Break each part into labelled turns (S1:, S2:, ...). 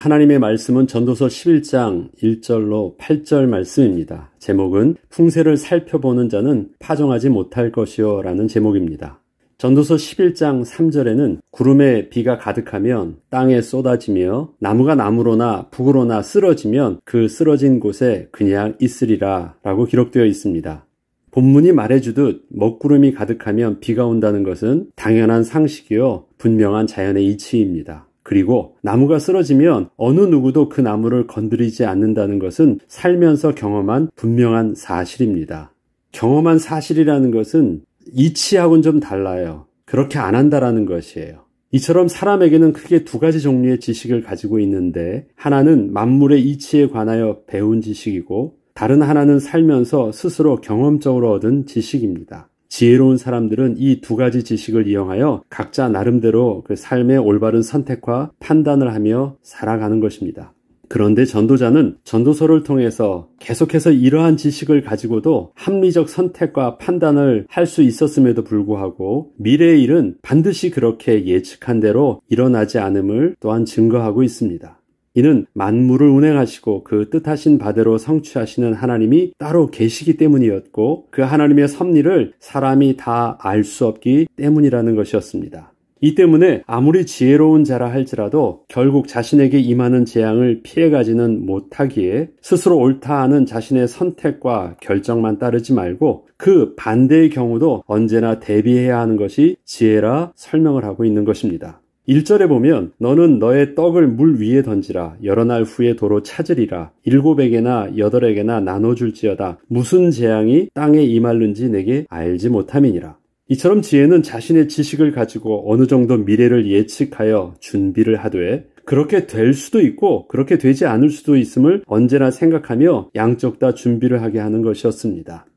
S1: 하나님의 말씀은 전도서 11장 1절로 8절 말씀입니다. 제목은 풍세를 살펴보는 자는 파종하지 못할 것이요 라는 제목입니다. 전도서 11장 3절에는 구름에 비가 가득하면 땅에 쏟아지며 나무가 나무로나 북으로나 쓰러지면 그 쓰러진 곳에 그냥 있으리라 라고 기록되어 있습니다. 본문이 말해주듯 먹구름이 가득하면 비가 온다는 것은 당연한 상식이요 분명한 자연의 이치입니다. 그리고 나무가 쓰러지면 어느 누구도 그 나무를 건드리지 않는다는 것은 살면서 경험한 분명한 사실입니다. 경험한 사실이라는 것은 이치하고는 좀 달라요. 그렇게 안 한다라는 것이에요. 이처럼 사람에게는 크게 두 가지 종류의 지식을 가지고 있는데 하나는 만물의 이치에 관하여 배운 지식이고 다른 하나는 살면서 스스로 경험적으로 얻은 지식입니다. 지혜로운 사람들은 이 두 가지 지식을 이용하여 각자 나름대로 그 삶의 올바른 선택과 판단을 하며 살아가는 것입니다. 그런데 전도자는 전도서를 통해서 계속해서 이러한 지식을 가지고도 합리적 선택과 판단을 할 수 있었음에도 불구하고 미래의 일은 반드시 그렇게 예측한 대로 일어나지 않음을 또한 증거하고 있습니다. 이는 만물을 운행하시고 그 뜻하신 바대로 성취하시는 하나님이 따로 계시기 때문이었고 그 하나님의 섭리를 사람이 다 알 수 없기 때문이라는 것이었습니다. 이 때문에 아무리 지혜로운 자라 할지라도 결국 자신에게 임하는 재앙을 피해가지는 못하기에 스스로 옳다 하는 자신의 선택과 결정만 따르지 말고 그 반대의 경우도 언제나 대비해야 하는 것이 지혜라 설명을 하고 있는 것입니다. 1절에 보면 너는 너의 떡을 물 위에 던지라 여러 날 후에 도로 찾으리라 7에게나 8에게나 나눠줄지어다 무슨 재앙이 땅에 임할는지 내게 알지 못함이니라. 이처럼 지혜는 자신의 지식을 가지고 어느 정도 미래를 예측하여 준비를 하되 그렇게 될 수도 있고 그렇게 되지 않을 수도 있음을 언제나 생각하며 양쪽 다 준비를 하게 하는 것이었습니다.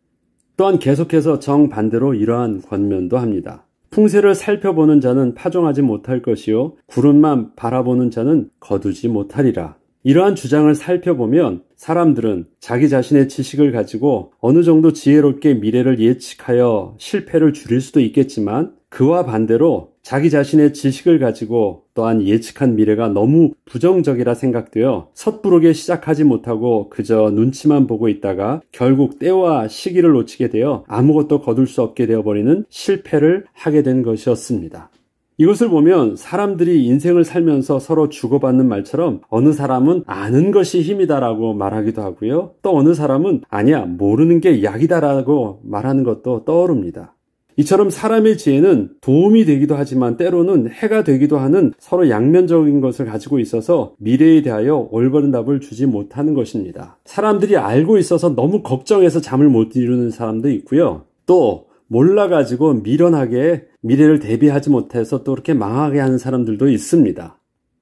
S1: 또한 계속해서 정반대로 이러한 권면도 합니다. 풍세를 살펴보는 자는 파종하지 못할 것이요 구름만 바라보는 자는 거두지 못하리라. 이러한 주장을 살펴보면 사람들은 자기 자신의 지식을 가지고 어느 정도 지혜롭게 미래를 예측하여 실패를 줄일 수도 있겠지만 그와 반대로 자기 자신의 지식을 가지고 또한 예측한 미래가 너무 부정적이라 생각되어 섣부르게 시작하지 못하고 그저 눈치만 보고 있다가 결국 때와 시기를 놓치게 되어 아무것도 거둘 수 없게 되어버리는 실패를 하게 된 것이었습니다. 이것을 보면 사람들이 인생을 살면서 서로 주고받는 말처럼 어느 사람은 아는 것이 힘이다라고 말하기도 하고요. 또 어느 사람은 아니야 모르는 게 약이다라고 말하는 것도 떠오릅니다. 이처럼 사람의 지혜는 도움이 되기도 하지만 때로는 해가 되기도 하는 서로 양면적인 것을 가지고 있어서 미래에 대하여 올바른 답을 주지 못하는 것입니다. 사람들이 알고 있어서 너무 걱정해서 잠을 못 이루는 사람도 있고요. 또 몰라가지고 미련하게 미래를 대비하지 못해서 또 그렇게 망하게 하는 사람들도 있습니다.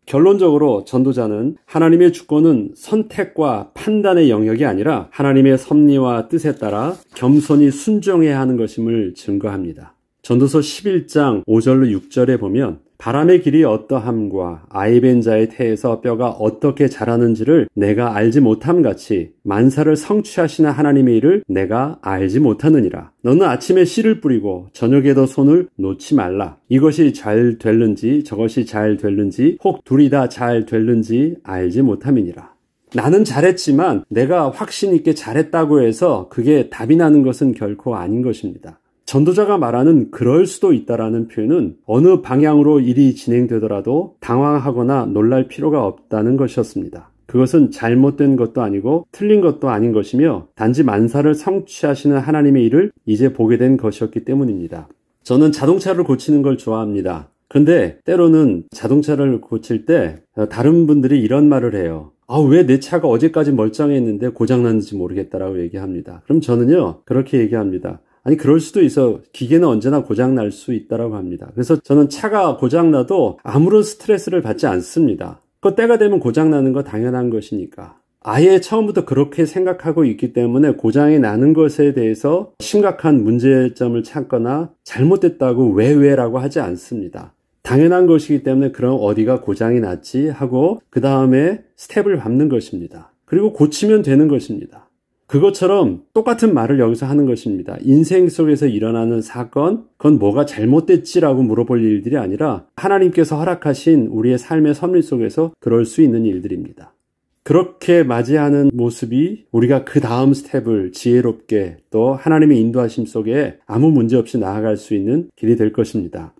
S1: 결론적으로 전도자는 하나님의 주권은 선택과 판단의 영역이 아니라 하나님의 섭리와 뜻에 따라 겸손히 순종해야 하는 것임을 증거합니다. 전도서 11장 5절로 6절에 보면 바람의 길이 어떠함과 아이벤 자의 태에서 뼈가 어떻게 자라는지를 내가 알지 못함같이 만사를 성취하시는 하나님의 일을 내가 알지 못하느니라. 너는 아침에 씨를 뿌리고 저녁에도 손을 놓지 말라. 이것이 잘 될는지 저것이 잘 될는지 혹 둘이 다 잘 될는지 알지 못함이니라. 나는 잘했지만 내가 확신 있게 잘했다고 해서 그게 답이 나는 것은 결코 아닌 것입니다. 전도자가 말하는 그럴 수도 있다라는 표현은 어느 방향으로 일이 진행되더라도 당황하거나 놀랄 필요가 없다는 것이었습니다. 그것은 잘못된 것도 아니고 틀린 것도 아닌 것이며 단지 만사를 성취하시는 하나님의 일을 이제 보게 된 것이었기 때문입니다. 저는 자동차를 고치는 걸 좋아합니다. 그런데 때로는 자동차를 고칠 때 다른 분들이 이런 말을 해요. 왜 내 차가 어제까지 멀쩡했는데 고장났는지 모르겠다라고 얘기합니다. 그럼 저는요 그렇게 얘기합니다. 아니 그럴 수도 있어. 기계는 언제나 고장날 수 있다라고 합니다. 그래서 저는 차가 고장나도 아무런 스트레스를 받지 않습니다. 그 때가 되면 고장나는 거 당연한 것이니까. 아예 처음부터 그렇게 생각하고 있기 때문에 고장이 나는 것에 대해서 심각한 문제점을 찾거나 잘못됐다고 왜라고 하지 않습니다. 당연한 것이기 때문에 그럼 어디가 고장이 났지 하고 그 다음에 스텝을 밟는 것입니다. 그리고 고치면 되는 것입니다. 그것처럼 똑같은 말을 여기서 하는 것입니다. 인생 속에서 일어나는 사건, 그건 뭐가 잘못됐지라고 물어볼 일들이 아니라 하나님께서 허락하신 우리의 삶의 섭리 속에서 그럴 수 있는 일들입니다. 그렇게 맞이하는 모습이 우리가 그 다음 스텝을 지혜롭게 또 하나님의 인도하심 속에 아무 문제 없이 나아갈 수 있는 길이 될 것입니다.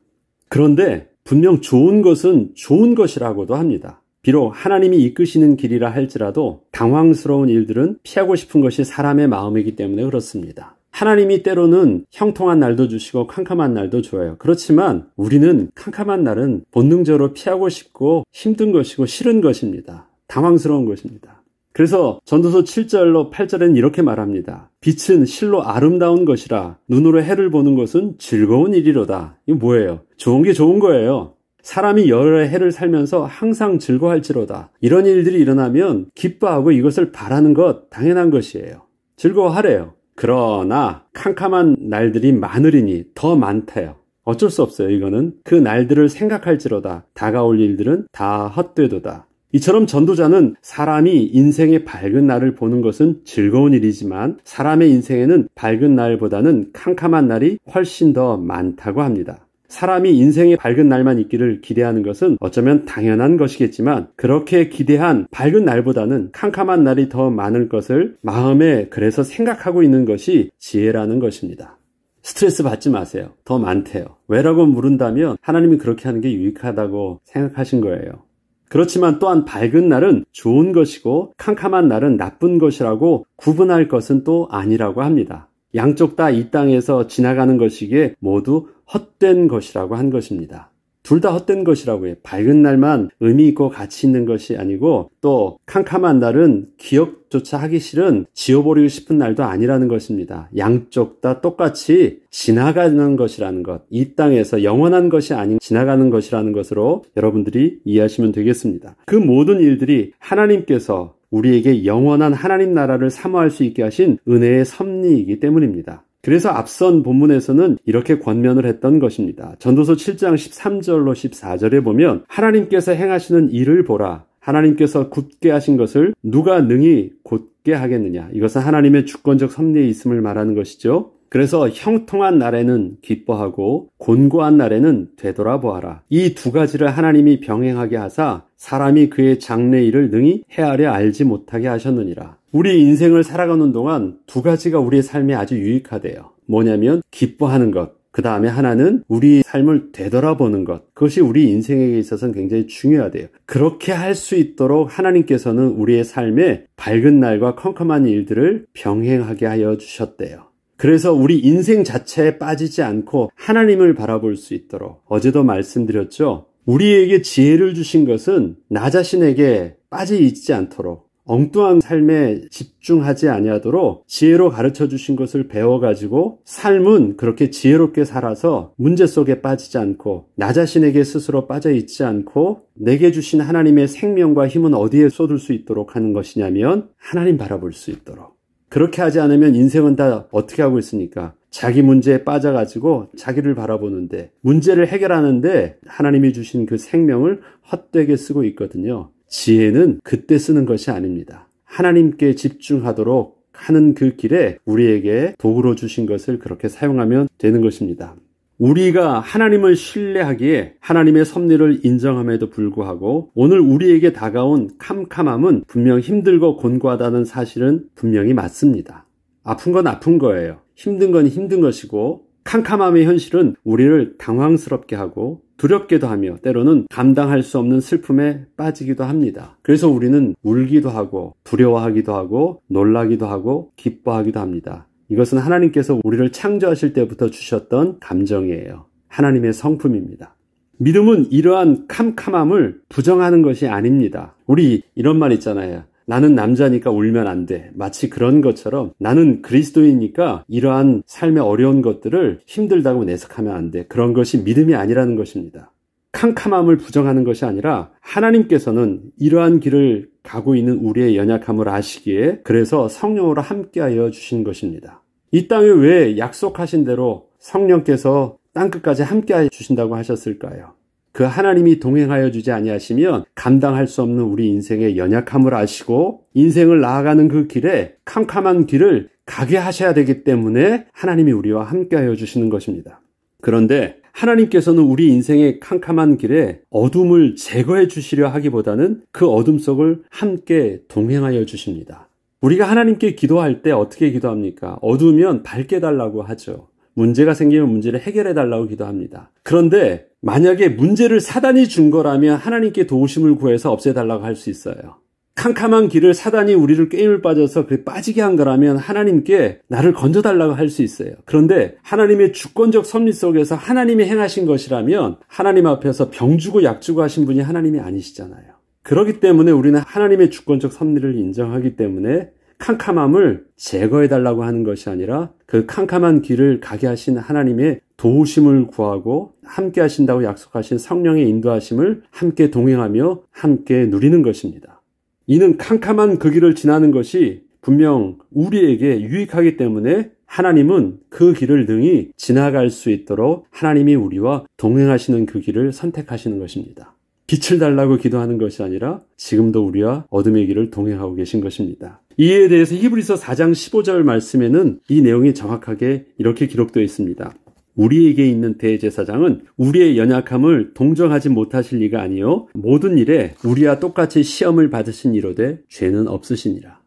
S1: 그런데 분명 좋은 것은 좋은 것이라고도 합니다. 비록 하나님이 이끄시는 길이라 할지라도 당황스러운 일들은 피하고 싶은 것이 사람의 마음이기 때문에 그렇습니다. 하나님이 때로는 형통한 날도 주시고 캄캄한 날도 줘요. 그렇지만 우리는 캄캄한 날은 본능적으로 피하고 싶고 힘든 것이고 싫은 것입니다. 당황스러운 것입니다. 그래서 전도서 7절로 8절에는 이렇게 말합니다. 빛은 실로 아름다운 것이라 눈으로 해를 보는 것은 즐거운 일이로다. 이거 뭐예요? 좋은 게 좋은 거예요. 사람이 여러 해를 살면서 항상 즐거워할지로다. 이런 일들이 일어나면 기뻐하고 이것을 바라는 것 당연한 것이에요. 즐거워하래요. 그러나 캄캄한 날들이 많으리니 더 많대요. 어쩔 수 없어요. 이거는 그 날들을 생각할지로다. 다가올 일들은 다 헛되도다. 이처럼 전도자는 사람이 인생의 밝은 날을 보는 것은 즐거운 일이지만 사람의 인생에는 밝은 날보다는 캄캄한 날이 훨씬 더 많다고 합니다. 사람이 인생의 밝은 날만 있기를 기대하는 것은 어쩌면 당연한 것이겠지만 그렇게 기대한 밝은 날보다는 캄캄한 날이 더 많을 것을 마음에 그래서 생각하고 있는 것이 지혜라는 것입니다. 스트레스 받지 마세요. 더 많대요. 왜라고 물은다면 하나님이 그렇게 하는 게 유익하다고 생각하신 거예요. 그렇지만 또한 밝은 날은 좋은 것이고 캄캄한 날은 나쁜 것이라고 구분할 것은 또 아니라고 합니다. 양쪽 다 이 땅에서 지나가는 것이기에 모두 헛된 것이라고 한 것입니다. 둘 다 헛된 것이라고 해요. 밝은 날만 의미 있고 가치 있는 것이 아니고 또 캄캄한 날은 기억조차 하기 싫은 지워버리고 싶은 날도 아니라는 것입니다. 양쪽 다 똑같이 지나가는 것이라는 것, 이 땅에서 영원한 것이 아닌 지나가는 것이라는 것으로 여러분들이 이해하시면 되겠습니다. 그 모든 일들이 하나님께서 우리에게 영원한 하나님 나라를 사모할 수 있게 하신 은혜의 섭리이기 때문입니다. 그래서 앞선 본문에서는 이렇게 권면을 했던 것입니다. 전도서 7장 13절로 14절에 보면 하나님께서 행하시는 일을 보라. 하나님께서 굳게 하신 것을 누가 능히 곧게 하겠느냐. 이것은 하나님의 주권적 섭리에 있음을 말하는 것이죠. 그래서 형통한 날에는 기뻐하고 곤고한 날에는 되돌아보아라. 이 두 가지를 하나님이 병행하게 하사 사람이 그의 장래 일을 능히 헤아려 알지 못하게 하셨느니라. 우리 인생을 살아가는 동안 두 가지가 우리의 삶에 아주 유익하대요. 뭐냐면 기뻐하는 것, 그 다음에 하나는 우리 삶을 되돌아보는 것. 그것이 우리 인생에 있어서는 굉장히 중요하대요. 그렇게 할 수 있도록 하나님께서는 우리의 삶에 밝은 날과 컴컴한 일들을 병행하게 하여 주셨대요. 그래서 우리 인생 자체에 빠지지 않고 하나님을 바라볼 수 있도록, 어제도 말씀드렸죠. 우리에게 지혜를 주신 것은 나 자신에게 빠져 있지 않도록, 엉뚱한 삶에 집중하지 아니하도록 지혜로 가르쳐 주신 것을 배워가지고 삶은 그렇게 지혜롭게 살아서 문제 속에 빠지지 않고 나 자신에게 스스로 빠져 있지 않고 내게 주신 하나님의 생명과 힘은 어디에 쏟을 수 있도록 하는 것이냐면 하나님 바라볼 수 있도록. 그렇게 하지 않으면 인생은 다 어떻게 하고 있습니까? 자기 문제에 빠져가지고 자기를 바라보는데 문제를 해결하는데 하나님이 주신 그 생명을 헛되게 쓰고 있거든요. 지혜는 그때 쓰는 것이 아닙니다. 하나님께 집중하도록 하는 그 길에 우리에게 도구로 주신 것을 그렇게 사용하면 되는 것입니다. 우리가 하나님을 신뢰하기에 하나님의 섭리를 인정함에도 불구하고 오늘 우리에게 다가온 캄캄함은 분명 힘들고 곤고하다는 사실은 분명히 맞습니다. 아픈 건 아픈 거예요. 힘든 건 힘든 것이고 캄캄함의 현실은 우리를 당황스럽게 하고 두렵게도 하며 때로는 감당할 수 없는 슬픔에 빠지기도 합니다. 그래서 우리는 울기도 하고 두려워하기도 하고 놀라기도 하고 기뻐하기도 합니다. 이것은 하나님께서 우리를 창조하실 때부터 주셨던 감정이에요. 하나님의 성품입니다. 믿음은 이러한 캄캄함을 부정하는 것이 아닙니다. 우리 이런 말 있잖아요. 나는 남자니까 울면 안 돼. 마치 그런 것처럼 나는 그리스도이니까 이러한 삶의 어려운 것들을 힘들다고 내색하면 안 돼. 그런 것이 믿음이 아니라는 것입니다. 캄캄함을 부정하는 것이 아니라 하나님께서는 이러한 길을 가고 있는 우리의 연약함을 아시기에 그래서 성령으로 함께하여 주신 것입니다. 이 땅에 왜 약속하신 대로 성령께서 땅끝까지 함께하여 주신다고 하셨을까요? 그 하나님이 동행하여 주지 아니하시면 감당할 수 없는 우리 인생의 연약함을 아시고 인생을 나아가는 그 길에 캄캄한 길을 가게 하셔야 되기 때문에 하나님이 우리와 함께하여 주시는 것입니다. 그런데 하나님께서는 우리 인생의 캄캄한 길에 어둠을 제거해 주시려 하기보다는 그 어둠 속을 함께 동행하여 주십니다. 우리가 하나님께 기도할 때 어떻게 기도합니까? 어두우면 밝게 달라고 하죠. 문제가 생기면 문제를 해결해 달라고 기도합니다. 그런데 만약에 문제를 사단이 준 거라면 하나님께 도우심을 구해서 없애달라고 할 수 있어요. 캄캄한 길을 사단이 우리를 게임을 빠져서 그래 빠지게 한 거라면 하나님께 나를 건져달라고 할 수 있어요. 그런데 하나님의 주권적 섭리 속에서 하나님이 행하신 것이라면 하나님 앞에서 병 주고 약 주고 하신 분이 하나님이 아니시잖아요. 그렇기 때문에 우리는 하나님의 주권적 섭리를 인정하기 때문에 캄캄함을 제거해달라고 하는 것이 아니라 그 캄캄한 길을 가게 하신 하나님의 도우심을 구하고 함께 하신다고 약속하신 성령의 인도하심을 함께 동행하며 함께 누리는 것입니다. 이는 캄캄한 그 길을 지나는 것이 분명 우리에게 유익하기 때문에 하나님은 그 길을 능히 지나갈 수 있도록 하나님이 우리와 동행하시는 그 길을 선택하시는 것입니다. 빛을 달라고 기도하는 것이 아니라 지금도 우리와 어둠의 길을 동행하고 계신 것입니다. 이에 대해서 히브리서 4장 15절 말씀에는 이 내용이 정확하게 이렇게 기록되어 있습니다. 우리에게 있는 대제사장은 우리의 연약함을 동정하지 못하실 리가 아니요 모든 일에 우리와 똑같이 시험을 받으신 이로되 죄는 없으시니라.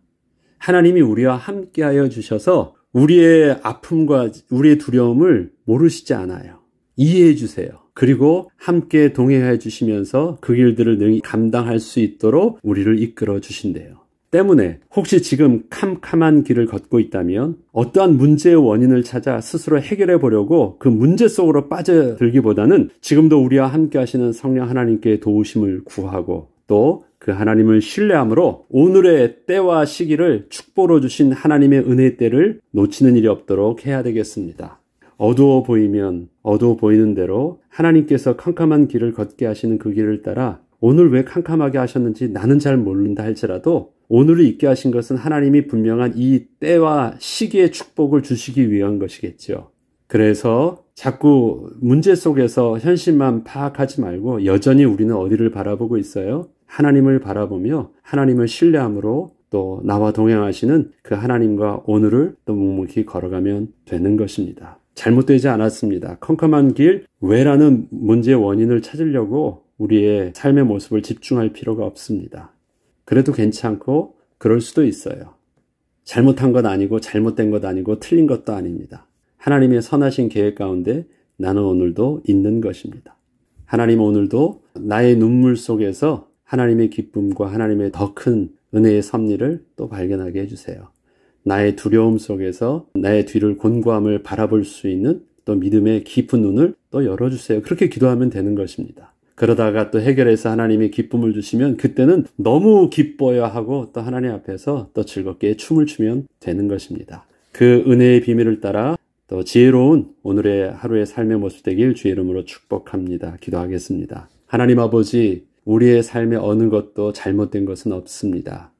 S1: 하나님이 우리와 함께하여 주셔서 우리의 아픔과 우리의 두려움을 모르시지 않아요. 이해해 주세요. 그리고 함께 동행해 주시면서 그 길들을 능히 감당할 수 있도록 우리를 이끌어 주신대요. 때문에 혹시 지금 캄캄한 길을 걷고 있다면 어떠한 문제의 원인을 찾아 스스로 해결해 보려고 그 문제 속으로 빠져들기보다는 지금도 우리와 함께 하시는 성령 하나님께 도우심을 구하고 또 그 하나님을 신뢰함으로 오늘의 때와 시기를 축복으로 주신 하나님의 은혜의 때를 놓치는 일이 없도록 해야 되겠습니다. 어두워 보이면 어두워 보이는 대로 하나님께서 캄캄한 길을 걷게 하시는 그 길을 따라 오늘 왜 캄캄하게 하셨는지 나는 잘 모른다 할지라도 오늘을 있게 하신 것은 하나님이 분명한 이 때와 시기의 축복을 주시기 위한 것이겠죠. 그래서 자꾸 문제 속에서 현실만 파악하지 말고 여전히 우리는 어디를 바라보고 있어요? 하나님을 바라보며 하나님을 신뢰함으로 또 나와 동행하시는 그 하나님과 오늘을 또 묵묵히 걸어가면 되는 것입니다. 잘못되지 않았습니다. 컴컴한 길, 왜라는 문제의 원인을 찾으려고 우리의 삶의 모습을 집중할 필요가 없습니다. 그래도 괜찮고 그럴 수도 있어요. 잘못한 것 아니고 잘못된 것 아니고 틀린 것도 아닙니다. 하나님의 선하신 계획 가운데 나는 오늘도 있는 것입니다. 하나님 오늘도 나의 눈물 속에서 하나님의 기쁨과 하나님의 더 큰 은혜의 섭리를 또 발견하게 해주세요. 나의 두려움 속에서 나의 뒤를 곤고함을 바라볼 수 있는 또 믿음의 깊은 눈을 또 열어주세요. 그렇게 기도하면 되는 것입니다. 그러다가 또 해결해서 하나님이 기쁨을 주시면 그때는 너무 기뻐야 하고 또 하나님 앞에서 또 즐겁게 춤을 추면 되는 것입니다. 그 은혜의 비밀을 따라 또 지혜로운 오늘의 하루의 삶의 모습 되길 주의 이름으로 축복합니다. 기도하겠습니다. 하나님 아버지, 우리의 삶에 어느 것도 잘못된 것은 없습니다.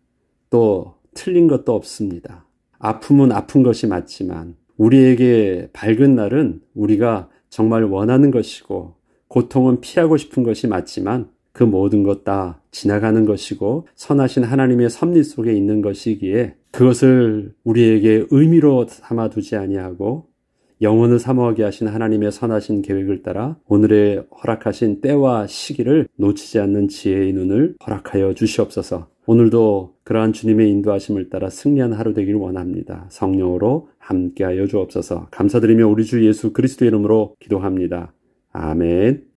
S1: 또 틀린 것도 없습니다. 아픔은 아픈 것이 맞지만 우리에게 밝은 날은 우리가 정말 원하는 것이고 고통은 피하고 싶은 것이 맞지만 그 모든 것 다 지나가는 것이고 선하신 하나님의 섭리 속에 있는 것이기에 그것을 우리에게 의미로 삼아두지 아니하고 영혼을 사모하게 하신 하나님의 선하신 계획을 따라 오늘의 허락하신 때와 시기를 놓치지 않는 지혜의 눈을 허락하여 주시옵소서. 오늘도 그러한 주님의 인도하심을 따라 승리한 하루 되길 원합니다. 성령으로 함께하여 주옵소서. 감사드리며 우리 주 예수 그리스도의 이름으로 기도합니다. 아멘.